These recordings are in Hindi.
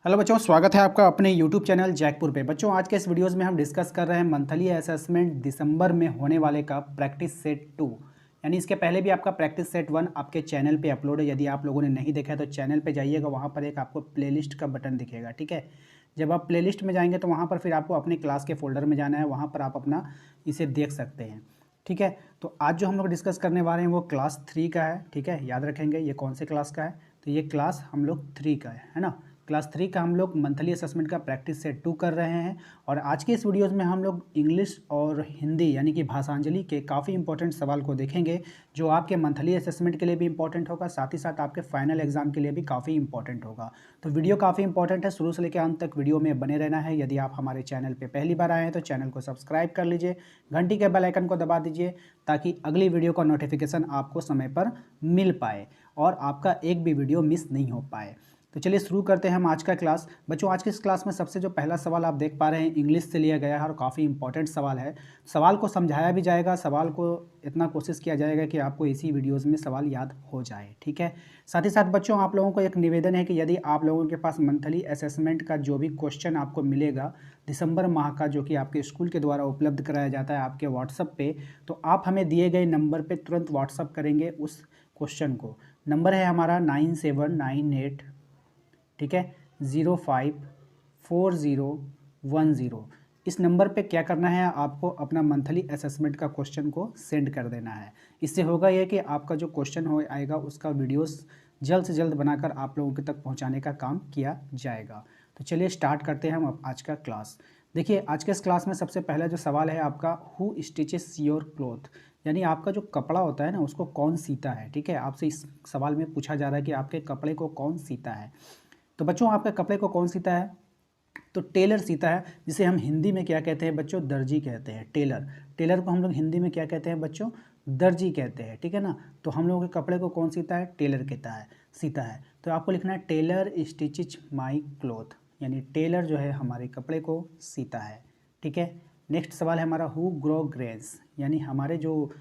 हेलो बच्चों, स्वागत है आपका अपने यूट्यूब चैनल जैकपुर पे। बच्चों, आज के इस वीडियोस में हम डिस्कस कर रहे हैं मंथली असेसमेंट दिसंबर में होने वाले का प्रैक्टिस सेट 2। यानी इसके पहले भी आपका प्रैक्टिस सेट 1 आपके चैनल पे अपलोड है। यदि आप लोगों ने नहीं देखा है तो चैनल पे जाइएगा, वहाँ पर एक आपको प्लेलिस्ट का बटन दिखेगा। ठीक है, जब आप प्लेलिस्ट में जाएंगे तो वहाँ पर फिर आपको अपने क्लास के फोल्डर में जाना है, वहाँ पर आप अपना इसे देख सकते हैं। ठीक है, तो आज जो हम लोग डिस्कस करने वाले हैं वो क्लास 3 का है। ठीक है, याद रखेंगे ये कौन से क्लास का है, तो ये क्लास हम लोग 3 का है ना। क्लास 3 का हम लोग मंथली असेसमेंट का प्रैक्टिस सेट 2 कर रहे हैं। और आज के इस वीडियोस में हम लोग इंग्लिश और हिंदी यानी कि भाषांजलि के काफ़ी इंपॉर्टेंट सवाल को देखेंगे, जो आपके मंथली असेसमेंट के लिए भी इंपॉर्टेंट होगा, साथ ही साथ आपके फाइनल एग्जाम के लिए भी काफ़ी इंपॉर्टेंट होगा। तो वीडियो काफ़ी इंपॉर्टेंट है, शुरू से लेकर अंत तक वीडियो में बने रहना है। यदि आप हमारे चैनल पर पहली बार आए हैं तो चैनल को सब्सक्राइब कर लीजिए, घंटी के बेल आइकन को दबा दीजिए ताकि अगली वीडियो का नोटिफिकेशन आपको समय पर मिल पाए और आपका एक भी वीडियो मिस नहीं हो पाए। तो चलिए शुरू करते हैं हम आज का क्लास। बच्चों, आज के इस क्लास में सबसे जो पहला सवाल आप देख पा रहे हैं इंग्लिश से लिया गया है और काफ़ी इंपॉर्टेंट सवाल है। सवाल को समझाया भी जाएगा, सवाल को इतना कोशिश किया जाएगा कि आपको इसी वीडियोस में सवाल याद हो जाए। ठीक है, साथ ही साथ बच्चों आप लोगों को एक निवेदन है कि यदि आप लोगों के पास मंथली असेसमेंट का जो भी क्वेश्चन आपको मिलेगा दिसंबर माह का, जो कि आपके स्कूल के द्वारा उपलब्ध कराया जाता है आपके व्हाट्सएप पे, तो आप हमें दिए गए नंबर पे तुरंत व्हाट्सएप करेंगे उस क्वेश्चन को। नंबर है हमारा 9798, ठीक है, 054010। इस नंबर पे क्या करना है, आपको अपना मंथली असेसमेंट का क्वेश्चन को सेंड कर देना है। इससे होगा ये कि आपका जो क्वेश्चन हो आएगा उसका वीडियोस जल्द से जल्द बनाकर आप लोगों के तक पहुंचाने का काम किया जाएगा। तो चलिए स्टार्ट करते हैं हम अब आज का क्लास। देखिए, आज के इस क्लास में सबसे पहला जो सवाल है आपका, हु स्टिचेस योर क्लोथ, यानी आपका जो कपड़ा होता है ना उसको कौन सीता है। ठीक है, आपसे इस सवाल में पूछा जा रहा है कि आपके कपड़े को कौन सीता है। तो बच्चों, आपके कपड़े को कौन सीता है, तो टेलर सीता है, जिसे हम हिंदी में क्या कहते हैं बच्चों, दर्जी कहते हैं। टेलर, टेलर को हम लोग हिंदी में क्या कहते हैं बच्चों, दर्जी कहते हैं। ठीक है ना, तो हम लोगों के कपड़े को कौन सीता है, टेलर कहता है, सीता है। तो आपको लिखना है टेलर स्टिचेज माई क्लोथ, यानी टेलर जो है हमारे कपड़े को सीता है। ठीक है, नेक्स्ट सवाल है हमारा, हु ग्रो ग्रेन्स, यानी हमारे जो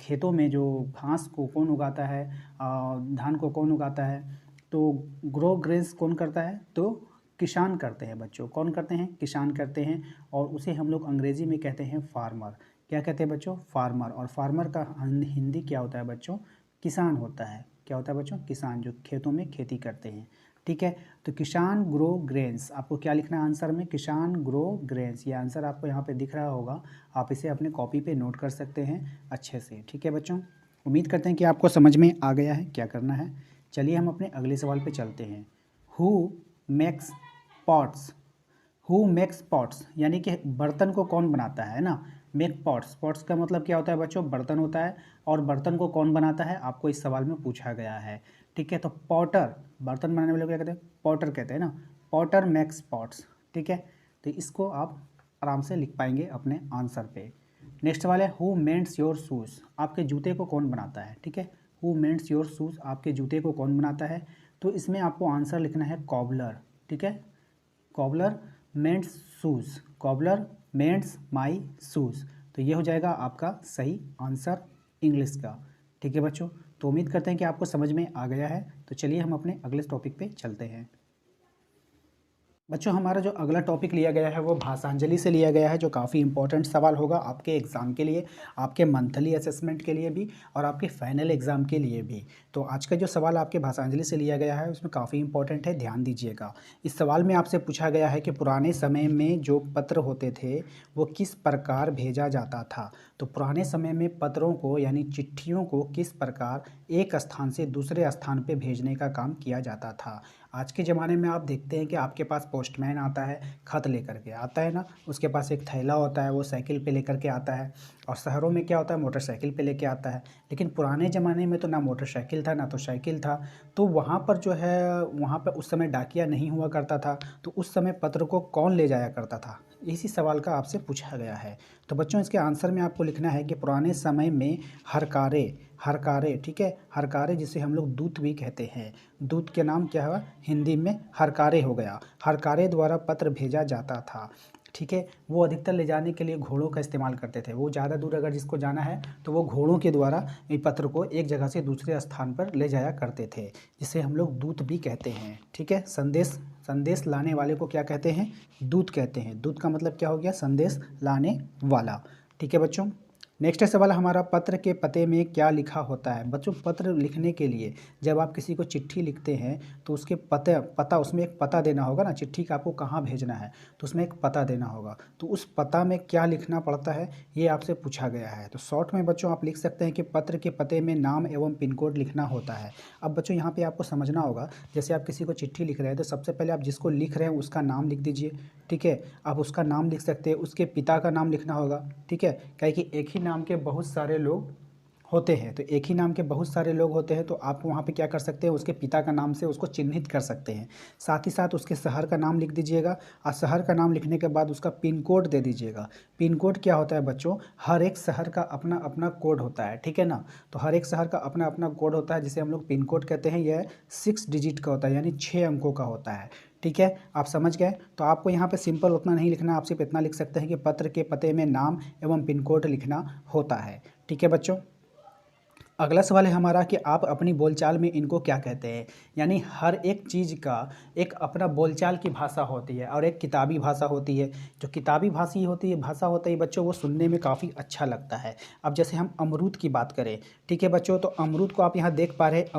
खेतों में जो घास को कौन उगाता है, धान को कौन उगाता है, तो ग्रो ग्रेन्स कौन करता है, तो किसान करते हैं बच्चों। कौन करते हैं, किसान करते हैं। और उसे हम लोग अंग्रेजी में कहते हैं फार्मर। क्या कहते हैं बच्चों, फार्मर। और फार्मर का हिंदी क्या होता है बच्चों, किसान होता है। क्या होता है बच्चों, किसान, जो खेतों में खेती करते हैं। ठीक है, तो किसान ग्रो ग्रेन्स, आपको क्या लिखना है आंसर में, किसान ग्रो ग्रेन्स। ये आंसर आपको यहाँ पे दिख रहा होगा, आप इसे अपने कॉपी पे नोट कर सकते हैं अच्छे से। ठीक है बच्चों, उम्मीद करते हैं कि आपको समझ में आ गया है क्या करना है। चलिए हम अपने अगले सवाल पे चलते हैं। Who makes pots, who makes pots, यानी कि बर्तन को कौन बनाता है ना। मेक पॉट्स, पॉट्स का मतलब क्या होता है बच्चों, बर्तन होता है। और बर्तन को कौन बनाता है, आपको इस सवाल में पूछा गया है। ठीक है, तो पॉटर, बर्तन बनाने वाले को क्या कहते हैं, पॉटर कहते हैं ना। Potter makes pots. ठीक है, तो इसको आप आराम से लिख पाएंगे अपने आंसर पे। नेक्स्ट सवाल है, हु मेंट्स योर शूज़, आपके जूते को कौन बनाता है। ठीक है, हु मेंट्स योर शूज़, आपके जूते को कौन बनाता है, तो इसमें आपको आंसर लिखना है कॉबलर। ठीक है, cobbler mends shoes, cobbler mends my shoes. तो ये हो जाएगा आपका सही आंसर इंग्लिश का। ठीक है बच्चों, तो उम्मीद करते हैं कि आपको समझ में आ गया है। तो चलिए हम अपने अगले टॉपिक पे चलते हैं। बच्चों, हमारा जो अगला टॉपिक लिया गया है वो भाषांजलि से लिया गया है, जो काफ़ी इंपॉर्टेंट सवाल होगा आपके एग्ज़ाम के लिए, आपके मंथली असेसमेंट के लिए भी और आपके फाइनल एग्ज़ाम के लिए भी। तो आज का जो सवाल आपके भाषांजलि से लिया गया है उसमें काफ़ी इंपॉर्टेंट है, ध्यान दीजिएगा। इस सवाल में आपसे पूछा गया है कि पुराने समय में जो पत्र होते थे वो किस प्रकार भेजा जाता था। तो पुराने समय में पत्रों को यानी चिट्ठियों को किस प्रकार एक स्थान से दूसरे स्थान पर भेजने का काम किया जाता था। आज के ज़माने में आप देखते हैं कि आपके पास पोस्टमैन आता है, ख़त लेकर के आता है ना, उसके पास एक थैला होता है, वो साइकिल पे लेकर के आता है। और शहरों में क्या होता है, मोटरसाइकिल पे लेके आता है। लेकिन पुराने ज़माने में तो ना मोटरसाइकिल था ना तो साइकिल था, तो वहाँ पर जो है वहाँ पर उस समय डाकिया नहीं हुआ करता था। तो उस समय पत्र को कौन ले जाया करता था, इसी सवाल का आपसे पूछा गया है। तो बच्चों, इसके आंसर में आपको लिखना है कि पुराने समय में हरकारे, हरकारे, ठीक है, हरकारे जिसे हम लोग दूत भी कहते हैं, दूत के नाम क्या हुआ, हिंदी में हरकारे हो गया। हरकारे द्वारा पत्र भेजा जाता था। ठीक है, वो अधिकतर ले जाने के लिए घोड़ों का इस्तेमाल करते थे। वो ज़्यादा दूर अगर जिसको जाना है तो वो घोड़ों के द्वारा ये पत्र को एक जगह से दूसरे स्थान पर ले जाया करते थे, जिसे हम लोग दूत भी कहते हैं। ठीक है, संदेश संदेश लाने वाले को क्या कहते हैं? दूत कहते हैं। दूत का मतलब क्या हो गया? संदेश लाने वाला। ठीक है बच्चों। नेक्स्ट सवाल हमारा, पत्र के पते में क्या लिखा होता है? बच्चों पत्र लिखने के लिए जब आप किसी को चिट्ठी लिखते हैं तो उसके पता उसमें एक पता देना होगा ना, चिट्ठी का आपको कहाँ भेजना है तो उसमें एक पता देना होगा। तो उस पता में क्या लिखना पड़ता है ये आपसे पूछा गया है। तो शॉर्ट में बच्चों आप लिख सकते हैं कि पत्र के पते में नाम एवं पिन कोड लिखना होता है। अब बच्चों यहाँ पर आपको समझना होगा, जैसे आप किसी को चिट्ठी लिख रहे हैं तो सबसे पहले आप जिसको लिख रहे हैं उसका नाम लिख दीजिए। ठीक है, आप उसका नाम लिख सकते हैं, उसके पिता का नाम लिखना होगा। ठीक है, क्या कि एक ही नाम के बहुत सारे लोग होते हैं, तो एक ही नाम के बहुत सारे लोग होते हैं तो आप वहाँ पे क्या कर सकते हैं, उसके पिता का नाम से उसको चिन्हित कर सकते हैं। साथ ही साथ उसके शहर का नाम लिख दीजिएगा और शहर का नाम लिखने के बाद उसका पिन कोड दे दीजिएगा। पिन कोड क्या होता है बच्चों? हर एक शहर का अपना अपना कोड होता है। ठीक है ना, तो हर एक शहर का अपना अपना कोड होता है जिसे हम लोग पिन कोड कहते हैं। यह 6 डिजिट का होता है, यानी 6 अंकों का होता है। ठीक है, आप समझ गए। तो आपको यहाँ पे सिंपल उतना नहीं लिखना, आप सिर्फ इतना लिख सकते हैं कि पत्र के पते में नाम एवं पिन कोड लिखना होता है। ठीक है बच्चों। अगला सवाल है हमारा कि आप अपनी बोलचाल में इनको क्या कहते हैं? यानी हर एक चीज़ का एक अपना बोलचाल की भाषा होती है और एक किताबी भाषा होती है। जो किताबी भाषा होती है बच्चों, वो सुनने में काफ़ी अच्छा लगता है। अब जैसे हम अमरूद की बात करें, ठीक है बच्चों, तो अमरूद को आप यहाँ देख पा रहे हैं,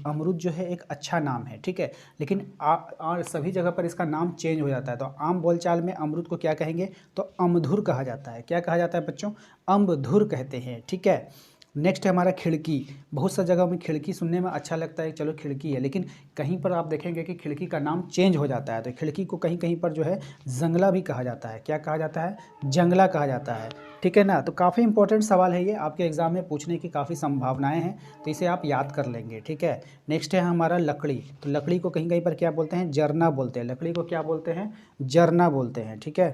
अमरूद जो है एक अच्छा नाम है। ठीक है, लेकिन सभी जगह पर इसका नाम चेंज हो जाता है। तो आम बोलचाल में अमरूद को क्या कहेंगे? तो अमधुर कहा जाता है। क्या कहा जाता है बच्चों? अमधुर कहते हैं। ठीक है। नेक्स्ट है हमारा खिड़की। बहुत सा जगह में खिड़की सुनने में अच्छा लगता है, चलो खिड़की है, लेकिन कहीं पर आप देखेंगे कि खिड़की का नाम चेंज हो जाता है। तो खिड़की को कहीं कहीं पर जो है जंगला भी कहा जाता है। क्या कहा जाता है? जंगला कहा जाता है। ठीक है ना, तो काफ़ी इंपॉर्टेंट सवाल है ये, आपके एग्जाम में पूछने की काफ़ी संभावनाएं हैं, तो इसे आप याद कर लेंगे। ठीक है। नेक्स्ट है हमारा लकड़ी। तो लकड़ी को कहीं कहीं पर क्या बोलते हैं? जरना बोलते हैं। लकड़ी को क्या बोलते हैं? जरना बोलते हैं। ठीक है।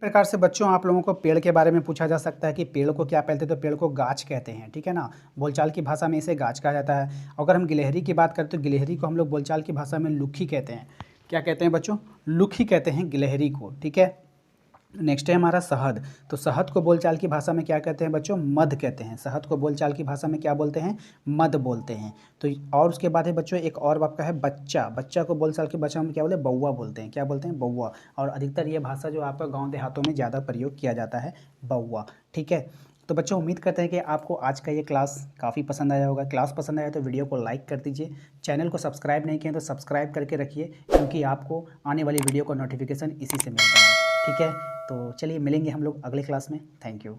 प्रकार से बच्चों आप लोगों को पेड़ के बारे में पूछा जा सकता है कि पेड़ को क्या कहते हैं? तो पेड़ को गाछ कहते हैं। ठीक है ना, बोलचाल की भाषा में इसे गाछ कहा जाता है। अगर हम गिलहरी की बात करें तो गिलहरी को हम लोग बोलचाल की भाषा में लुखी कहते हैं। क्या कहते हैं बच्चों? लुखी कहते हैं गिलहरी को। ठीक है। नेक्स्ट है हमारा शहद। तो शहद को बोलचाल की भाषा में क्या कहते हैं बच्चों? मध कहते हैं। शहद को बोलचाल की भाषा में क्या बोलते हैं? मध बोलते हैं। तो और उसके बाद है बच्चों एक और आपका है बच्चा। बच्चा को बोलचाल की भाषा में क्या बोलते हैं? बौआ बोलते हैं। क्या बोलते हैं? बौआ। और अधिकतर ये भाषा जो आपका गाँव देहातों में ज़्यादा प्रयोग किया जाता है, बौआ। ठीक है। तो बच्चों उम्मीद करते हैं कि आपको आज का ये क्लास काफ़ी पसंद आया होगा। क्लास पसंद आया तो वीडियो को लाइक कर दीजिए। चैनल को सब्सक्राइब नहीं किया तो सब्सक्राइब करके रखिए, क्योंकि आपको आने वाली वीडियो का नोटिफिकेशन इसी से मिलता है। ठीक है, तो चलिए मिलेंगे हम लोग अगले क्लास में। Thank you.